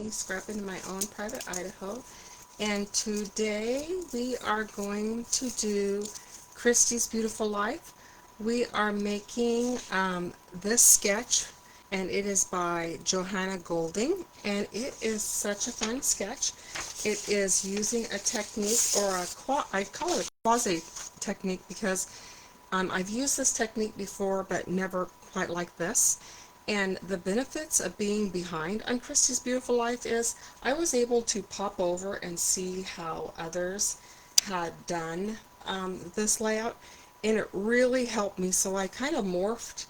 me, Scrapping in My Own Private Idaho, and today we are going to do Christy's Beautiful Life. We are making this sketch, and it is by Johanna Golding, and it is such a fun sketch. It is using a technique, or I call it a quasi technique, because I've used this technique before, but never quite like this. And the benefits of being behind on Christy's Beautiful Life is I was able to pop over and see how others had done this layout, and it really helped me. So I kind of morphed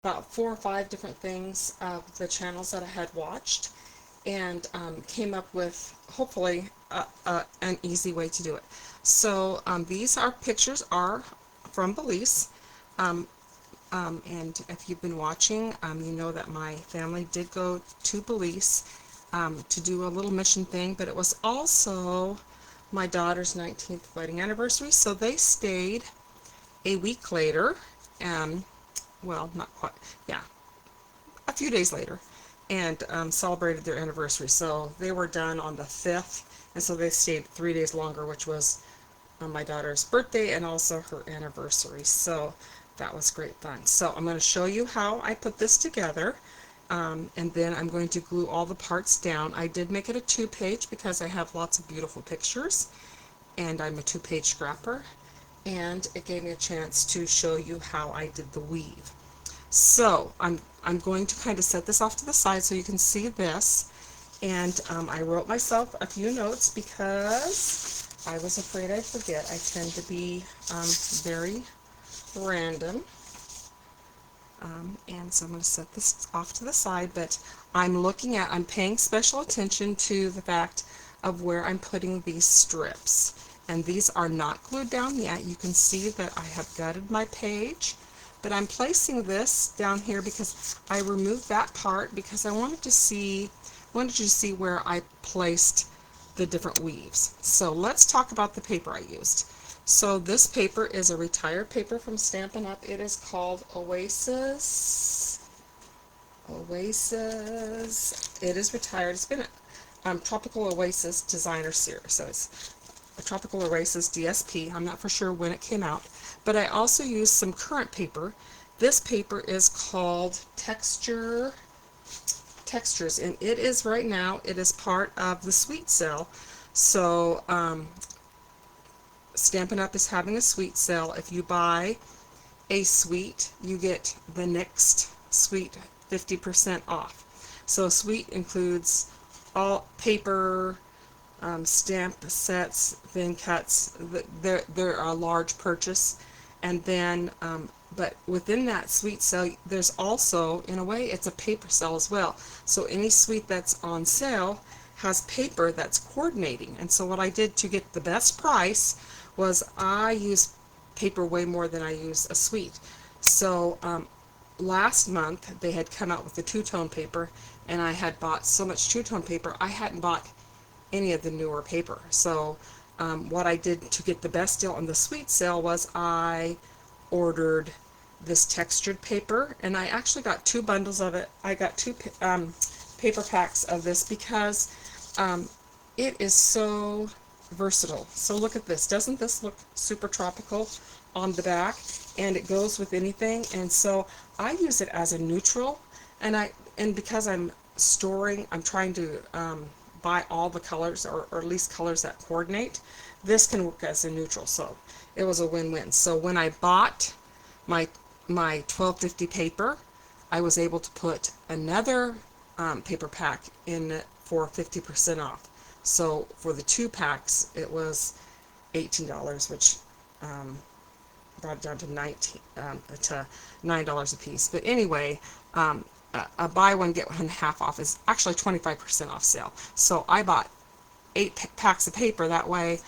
about 4 or 5 different things of the channels that I had watched, and came up with hopefully an easy way to do it. So these are pictures are from Belize. Um, and if you've been watching, you know that my family did go to Belize to do a little mission thing, but it was also my daughter's 19th wedding anniversary, so they stayed a week later, well, not quite, yeah, a few days later, and celebrated their anniversary. So they were done on the 5th, and so they stayed 3 days longer, which was on my daughter's birthday and also her anniversary. So that was great fun. So I'm going to show you how I put this together, and then I'm going to glue all the parts down. I did make it a 2-page because I have lots of beautiful pictures, and I'm a 2-page scrapper, and it gave me a chance to show you how I did the weave. So I'm going to kind of set this off to the side so you can see this, and I wrote myself a few notes because I was afraid I'd forget. I tend to be very random. And so I'm going to set this off to the side, but I'm paying special attention to the fact of where I'm putting these strips. And these are not glued down yet. You can see that I have gutted my page, but I'm placing this down here because I removed that part because I wanted to see where I placed the different weaves. So let's talk about the paper I used. So this paper is a retired paper from Stampin' Up. It is called Oasis. Oasis. It is retired. It's been a Tropical Oasis Designer Series. So it's a Tropical Oasis DSP. I'm not for sure when it came out. But I also used some current paper. This paper is called Textures, and it is right now, it is part of the Sweet Sale. So Stampin' Up is having a sweet sale. If you buy a suite, you get the next suite 50% off. So a suite includes all paper, stamp sets, thin cuts. They're a large purchase, and then but within that suite sale, there's also, in a way, it's a paper sale as well. So any suite that's on sale has paper that's coordinating. And so what I did to get the best price was I used paper way more than I use a suite. So last month they had come out with the two-tone paper, and I had bought so much two-tone paper I hadn't bought any of the newer paper. So what I did to get the best deal on the sweet sale was I ordered this textured paper, and I actually got 2 bundles of it. I got 2 paper packs of this because it is so versatile. So look at this. Doesn't this look super tropical on the back? And it goes with anything. And so I use it as a neutral, and because I'm trying to buy all the colors, or at least colors that coordinate. This can work as a neutral, so it was a win-win. So when I bought my 1250 paper, I was able to put another paper pack in it for 50% off. So for the 2 packs, it was $18, which brought it down to $9 a piece. But anyway, a buy one get one half off is actually 25% off sale. So I bought 8 packs of paper. That way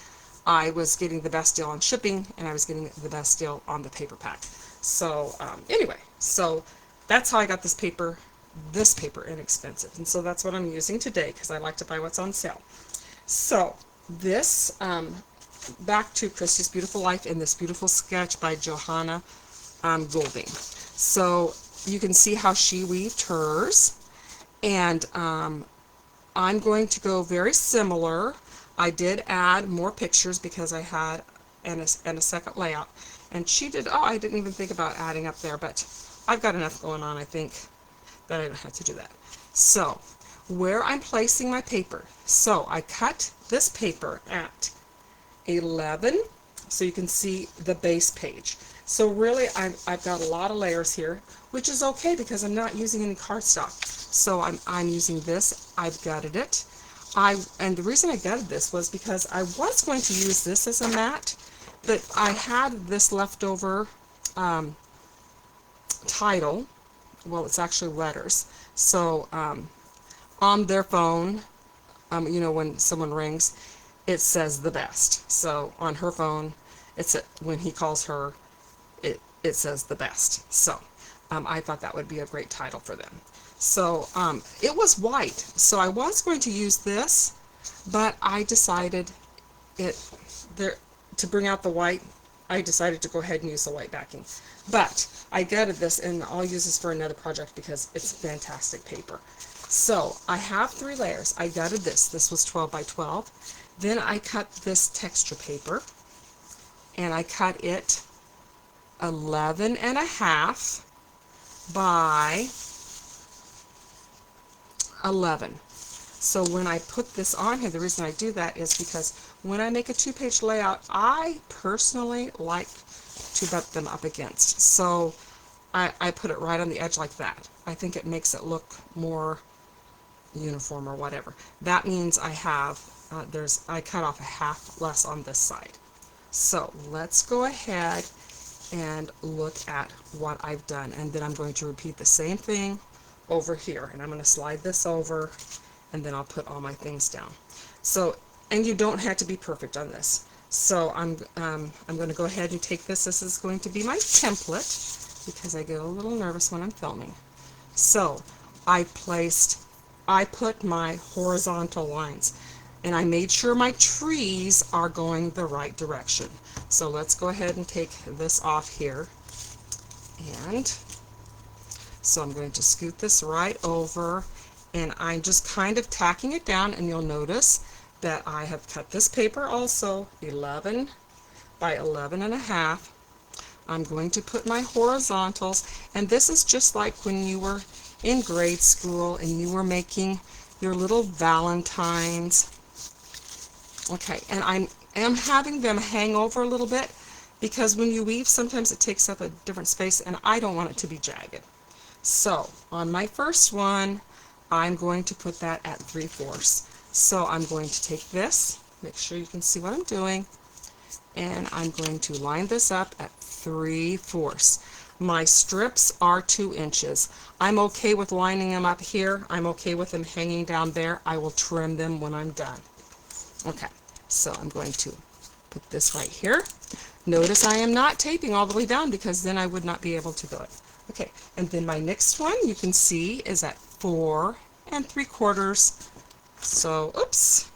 I was getting the best deal on shipping, and I was getting the best deal on the paper pack. So anyway, so that's how I got this paper inexpensive. And so that's what I'm using today because I like to buy what's on sale. So this, back to Christy's Beautiful Life in this beautiful sketch by Johanna Golding. So you can see how she weaved hers, and I'm going to go very similar. I did add more pictures because I had and a second layout. And she did, oh, I didn't even think about adding up there, but I've got enough going on, I think, that I don't have to do that. So, where I'm placing my paper. So, I cut this paper at 11, so you can see the base page. So really, I've got a lot of layers here, which is okay because I'm not using any cardstock. So I'm using this. I've gutted it. And the reason I gutted this was because I was going to use this as a mat, but I had this leftover title. Well, it's actually letters. So on their phone, you know, when someone rings, it says the best. So on her phone, when he calls her, it says the best. So I thought that would be a great title for them. So it was white. So I was going to use this, but I decided to bring out the white, I decided to go ahead and use the white backing. But I gutted this, and I'll use this for another project because it's fantastic paper. So I have 3 layers. I gutted this. This was 12 by 12. Then I cut this texture paper, and I cut it 11 and a half by 11. So when I put this on here, the reason I do that is because when I make a 2-page layout, I personally like to butt them up against. So I put it right on the edge like that. I think it makes it look more uniform or whatever. That means I have, I cut off a half less on this side. So let's go ahead and look at what I've done. And then I'm going to repeat the same thing over here. And I'm going to slide this over, and then I'll put all my things down. So, and you don't have to be perfect on this. So I'm going to go ahead and take this. This is going to be my template because I get a little nervous when I'm filming. So I put my horizontal lines, and I made sure my trees are going the right direction. So let's go ahead and take this off here. And so I'm going to scoot this right over, and I'm just kind of tacking it down, and you'll notice that I have cut this paper also 11 by 11 and a half. I'm going to put my horizontals, and this is just like when you were in grade school and you were making your little valentines. Okay, and I am having them hang over a little bit because when you weave, sometimes it takes up a different space, and I don't want it to be jagged. So on my first one, I'm going to put that at 3/4. So I'm going to take this, make sure you can see what I'm doing, and I'm going to line this up at 3/4. My strips are 2 inches. I'm okay with lining them up here. I'm okay with them hanging down there. I will trim them when I'm done. Okay, so I'm going to put this right here. Notice I am not taping all the way down because then I would not be able to do it. Okay, and then my next one you can see is at 4 3/4. So, oops.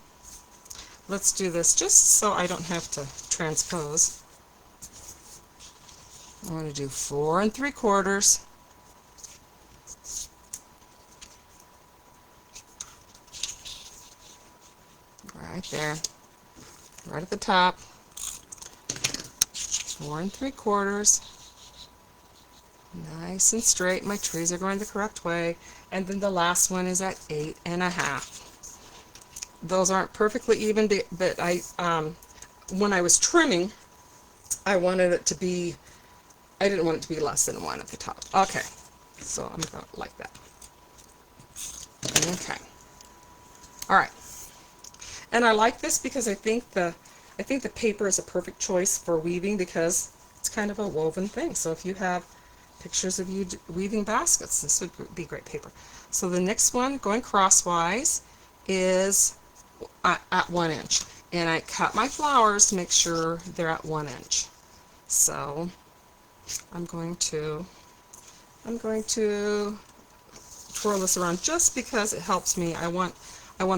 Let's do this just so I don't have to transpose. I'm going to do 4 3/4. Right there, right at the top. 4 3/4. Nice and straight. My trees are going the correct way. And then the last one is at 8 1/2. Those aren't perfectly even, but when I was trimming, I wanted it to be, I didn't want it to be less than 1 at the top. Okay, so I'm going to like that. Okay. All right. And I like this because I think the paper is a perfect choice for weaving because it's kind of a woven thing. So if you have pictures of you weaving baskets, this would be great paper. So the next one, going crosswise, is at 1 inch. And I cut my flowers to make sure they're at 1 inch. So I'm going to twirl this around just because it helps me. I want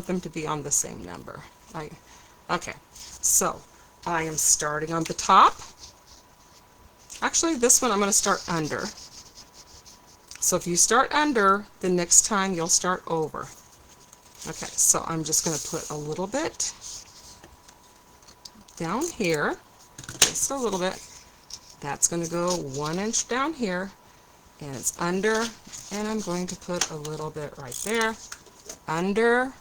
them to be on the same number. Okay, so I am starting on the top. Actually, this one I'm going to start under. So if you start under, the next time you'll start over. Okay, so I'm just going to put a little bit down here, just a little bit. That's going to go 1 inch down here, and it's under, and I'm going to put a little bit right there, under,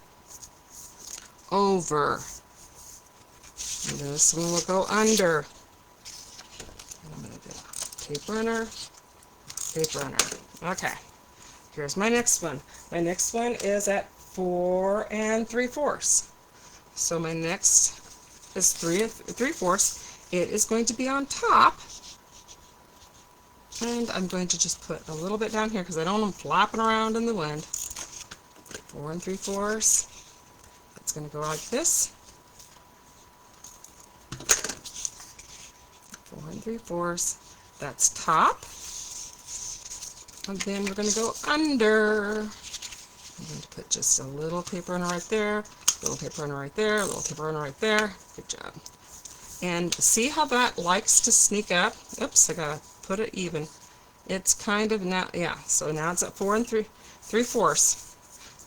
over. And this one will go under. And I'm going to do tape runner, tape runner. Okay, here's my next one. My next one is at 4 3/4. So my next is 3 3/4. It is going to be on top, and I'm going to just put a little bit down here because I don't want them flapping around in the wind. 4 3/4. It's going to go like this. 4 3/4. That's top. And then we're going to go under. I'm going to put just a little tape runner right there, little tape runner right there, little tape runner right there. Good job. And see how that likes to sneak up? Oops, I gotta put it even. It's kind of now, yeah, so now it's at 4 3/4.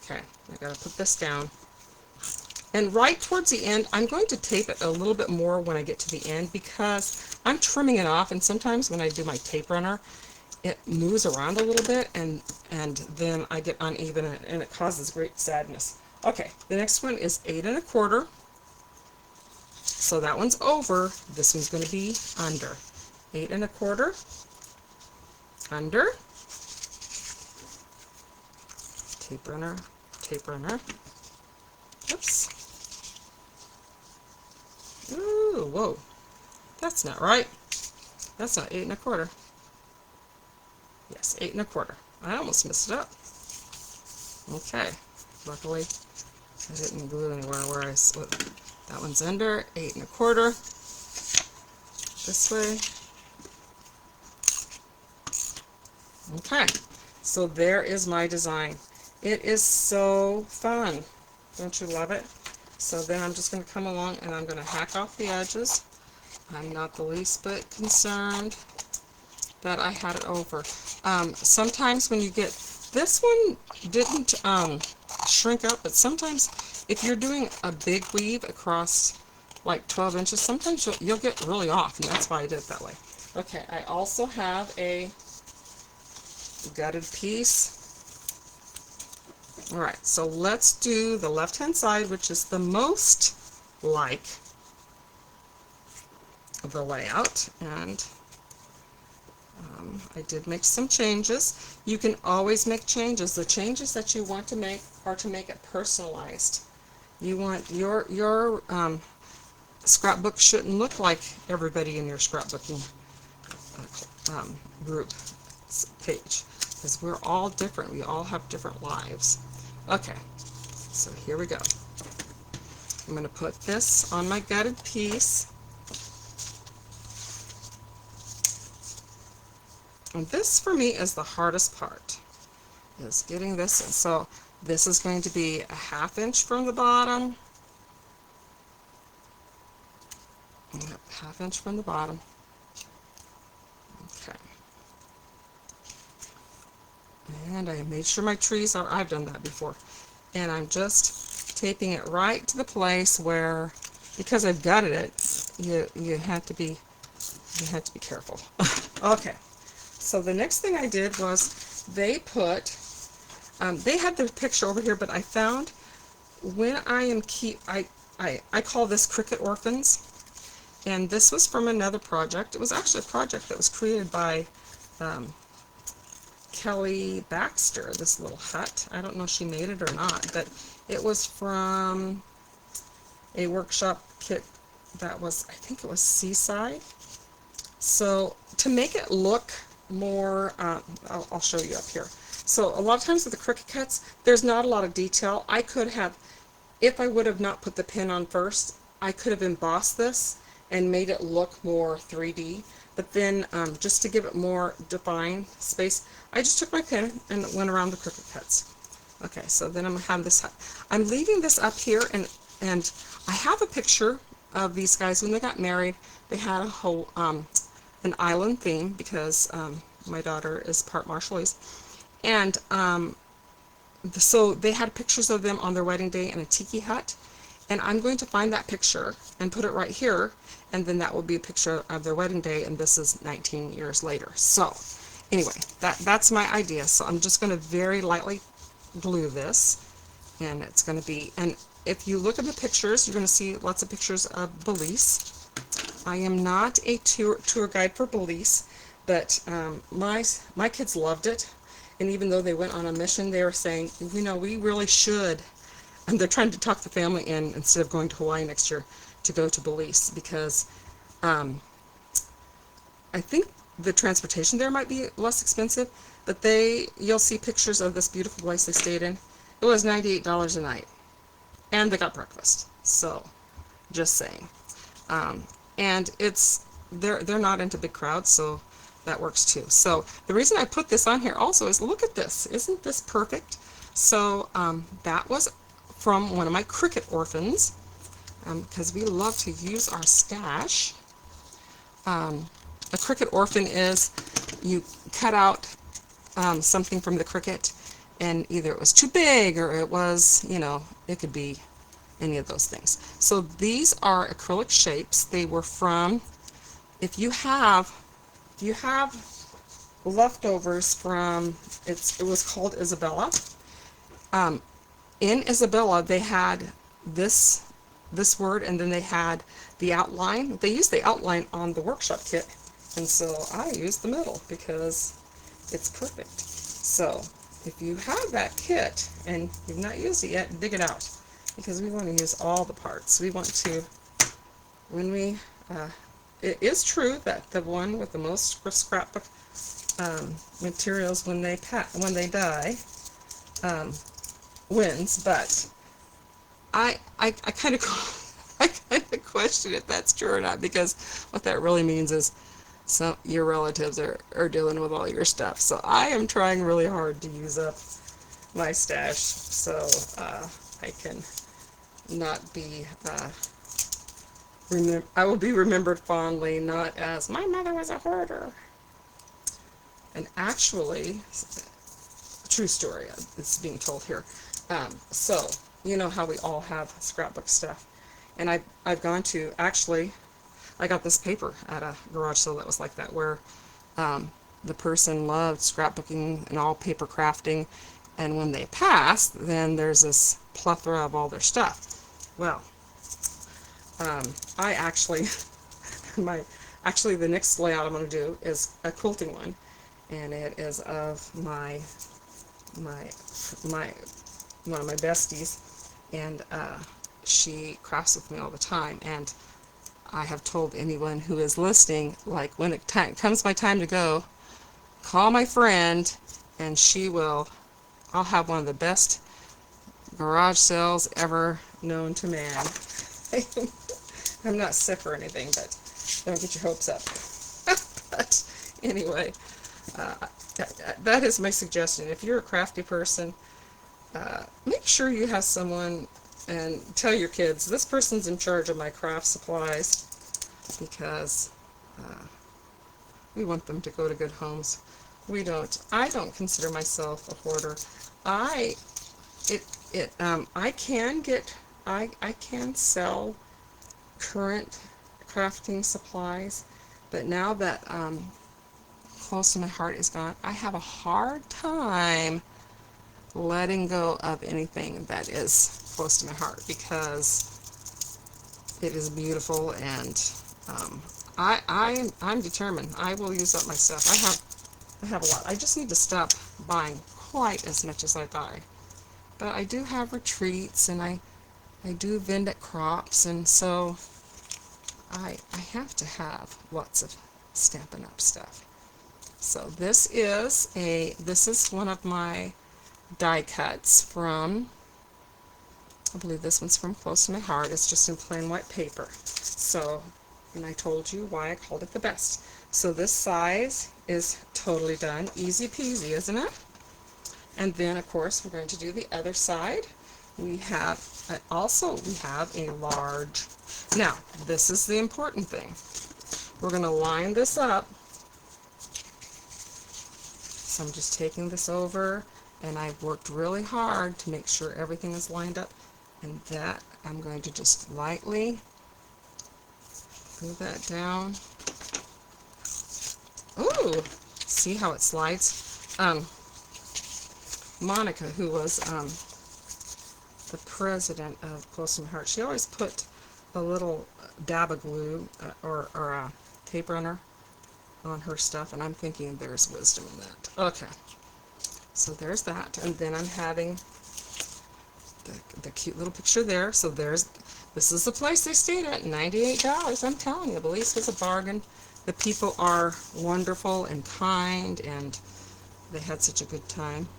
Okay, I gotta put this down. And right towards the end, I'm going to tape it a little bit more when I get to the end because I'm trimming it off, and sometimes when I do my tape runner, it moves around a little bit, and then I get uneven, and it causes great sadness. Okay, the next one is 8 1/4. So that one's over. This one's going to be under. 8 1/4, under, tape runner, tape runner. Oops. Ooh, whoa. That's not right. That's not 8 1/4. Yes, 8 1/4. I almost messed it up. Okay. Luckily, I didn't glue anywhere where I slipped. That one's under, 8 1/4. This way. Okay, so there is my design. It is so fun. Don't you love it? So then I'm just going to come along and I'm going to hack off the edges. I'm not the least bit concerned that I had it over. Sometimes when you get, this one didn't shrink up, but sometimes if you're doing a big weave across like 12 inches, sometimes you'll get really off, and that's why I did it that way. Okay, I also have a gutted piece. Alright, so let's do the left hand side, which is the most like the layout, and I did make some changes. You can always make changes. The changes that you want to make are to make it personalized. You want your scrapbook shouldn't look like everybody in your scrapbooking group page, because we're all different. We all have different lives. Okay, so here we go. I'm going to put this on my gutted piece. And this for me is the hardest part, is getting this in. So this is going to be a 1/2 inch from the bottom. Yep, 1/2 inch from the bottom. Okay. And I made sure my trees are, I've done that before. And I'm just taping it right to the place where, because I've gutted it, you have to be careful. Okay. So the next thing I did was they put, they had the picture over here, but I found when I am I call this Cricket Orphans, and this was from another project. It was actually a project that was created by Kelly Baxter, this little hut. I don't know if she made it or not, but it was from a workshop kit that was, I think it was Seaside. So to make it look more, I'll show you up here. So a lot of times with the Cricut cuts, there's not a lot of detail. I could have, if I would have not put the pin on first, I could have embossed this and made it look more 3D. But then just to give it more defined space, I just took my pin and went around the Cricut cuts. Okay, so then I'm going to have this, I'm leaving this up here, and I have a picture of these guys when they got married. They had a whole, an island theme, because my daughter is part Marshallese, and so they had pictures of them on their wedding day in a tiki hut, and I'm going to find that picture and put it right here, and then that will be a picture of their wedding day, and this is 19 years later. So anyway, that's my idea. So I'm just going to very lightly glue this, and it's going to be, and if you look at the pictures, you're going to see lots of pictures of Belize. I am not a tour guide for Belize, but my kids loved it, and even though they went on a mission, they were saying, you know, we really should, and they're trying to talk the family in, instead of going to Hawaii next year, to go to Belize, because I think the transportation there might be less expensive, but you'll see pictures of this beautiful place they stayed in. It was $98 a night, and they got breakfast. So, just saying. And they're not into big crowds, so that works too. So the reason I put this on here also is, look at this. Isn't this perfect? So that was from one of my Cricut orphans, because we love to use our stash. A Cricut orphan is, you cut out something from the Cricut, and either it was too big, or it was, you know, it could be any of those things. So these are acrylic shapes. They were from, if you have leftovers from, it was called Isabella. In Isabella, they had this word, and then they had the outline. They used the outline on the workshop kit, and so I used the middle because it's perfect. So if you have that kit and you've not used it yet, dig it out, because we want to use all the parts. We want to, when we, it is true that the one with the most scrapbook materials when they die wins, but I kind of question if that's true or not, because what that really means is your relatives are dealing with all your stuff. So I am trying really hard to use up my stash, so I can not be I will be remembered fondly, not as my mother was a hoarder. And actually, a true story is being told here. So you know how we all have scrapbook stuff, and I've gone to, actually, I got this paper at a garage sale that was like that, where the person loved scrapbooking and all paper crafting, and when they pass, then there's this plethora of all their stuff. Well, I actually, the next layout I'm going to do is a quilting one, and it is of one of my besties, and she crafts with me all the time, and I have told anyone who is listening, like, when it comes my time to go, call my friend, and I'll have one of the best garage sales ever known to man. I'm not sick or anything, but don't get your hopes up. But anyway, that is my suggestion. If you're a crafty person, make sure you have someone, and tell your kids, this person's in charge of my craft supplies, because we want them to go to good homes. I don't consider myself a hoarder. I can sell current crafting supplies, but now that Close to My Heart is gone, I have a hard time letting go of anything that is close to my heart, because it is beautiful, and I'm determined. I will use up my stuff. I have a lot. I just need to stop buying quite as much as I buy. But I do have retreats, and I do vend at crops, and so I have to have lots of Stampin' Up stuff. So this is one of my die cuts from, I believe this one's from Close to My Heart. It's just in plain white paper. So, and I told you why I called it the best. So this size is totally done. Easy peasy, isn't it? And then, of course, we're going to do the other side. We have a large, now, this is the important thing. We're going to line this up. So I'm just taking this over, and I've worked really hard to make sure everything is lined up, and that I'm going to just lightly move that down. Ooh, see how it slides? Monica, who was the president of Close to My Heart, she always put a little dab of glue or a tape runner on her stuff, and I'm thinking there's wisdom in that. Okay, so there's that, and then I'm having the cute little picture there. So this is the place they stayed at, $98. I'm telling you, Belize was a bargain. The people are wonderful and kind, and they had such a good time.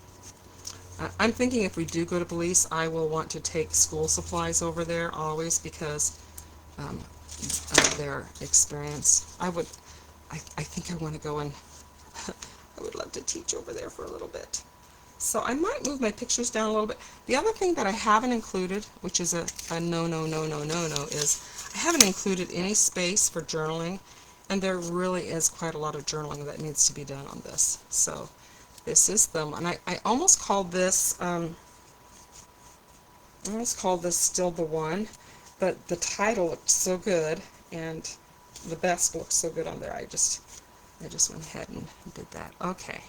I'm thinking if we do go to Belize, I will want to take school supplies over there always, because of their experience. I think I want to go and I would love to teach over there for a little bit. So I might move my pictures down a little bit. The other thing that I haven't included, which is a no, is I haven't included any space for journaling, and there really is quite a lot of journaling that needs to be done on this. So this is them, and I almost called this Still the One, but the title looked so good, and the best looks so good on there. I just went ahead and did that. Okay,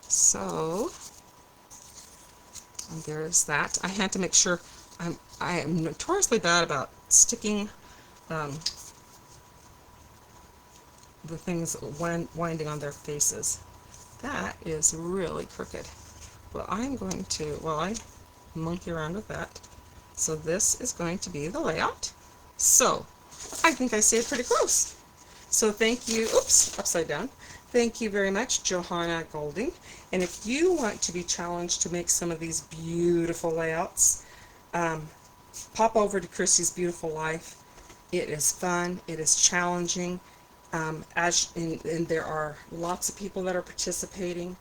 so there's that. I had to make sure. I am notoriously bad about sticking the things winding on their faces. That is really crooked. Well, I'm going to, while I monkey around with that, so this is going to be the layout. So I think I stayed pretty close. So thank you, oops, upside down. Thank you very much, Johanna Golding. And if you want to be challenged to make some of these beautiful layouts, pop over to Christy's Beautiful Life. It is fun, it is challenging, and there are lots of people that are participating.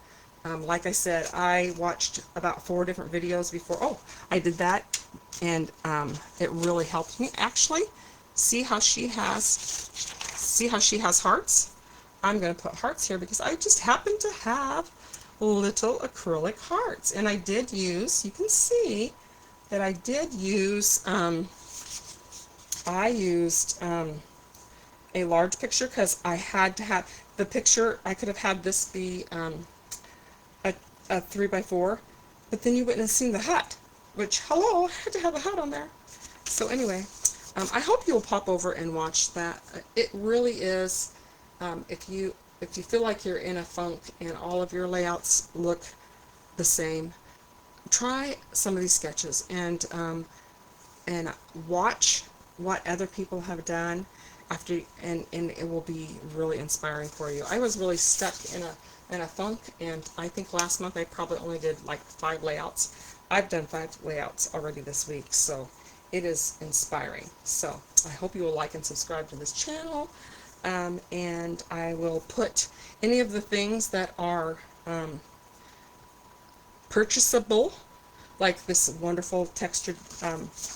Like I said, I watched about 4 different videos before. I did that, and it really helped me. Actually, see how she has hearts? I'm going to put hearts here because I just happen to have little acrylic hearts, and I did use, you can see that I did use, I used a large picture because I had to have the picture. I could have had this be a 3x4, but then you wouldn't have seen the hut, which, hello, I had to have a hut on there. So anyway, I hope you'll pop over and watch that. It really is, if you feel like you're in a funk and all of your layouts look the same, try some of these sketches and watch what other people have done after, and it will be really inspiring for you. I was really stuck in a funk, and I think last month I probably only did like 5 layouts. I've done 5 layouts already this week, so it is inspiring. So I hope you will like and subscribe to this channel, and I will put any of the things that are purchasable, like this wonderful textured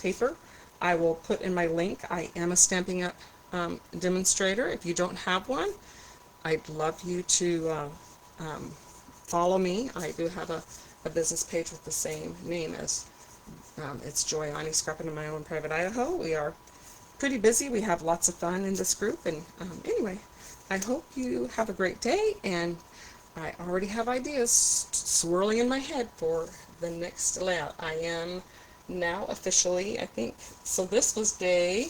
paper, I will put in my link. I am a Stampin' Up demonstrator. If you don't have one, I'd love you to follow me. I do have a business page with the same name as it's Joyani Scrapping in My Own Private Idaho. We are pretty busy. We have lots of fun in this group, and anyway, I hope you have a great day, and I already have ideas swirling in my head for the next layout. I am now officially, I think, so this was day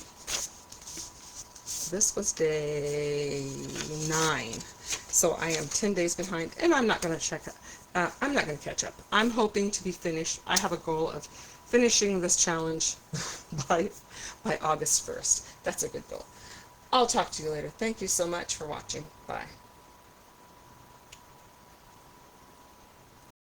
9. So I am 10 days behind, and I'm not going to check it. I'm not going to catch up. I'm hoping to be finished. I have a goal of finishing this challenge by August 1st. That's a good goal. I'll talk to you later. Thank you so much for watching. Bye.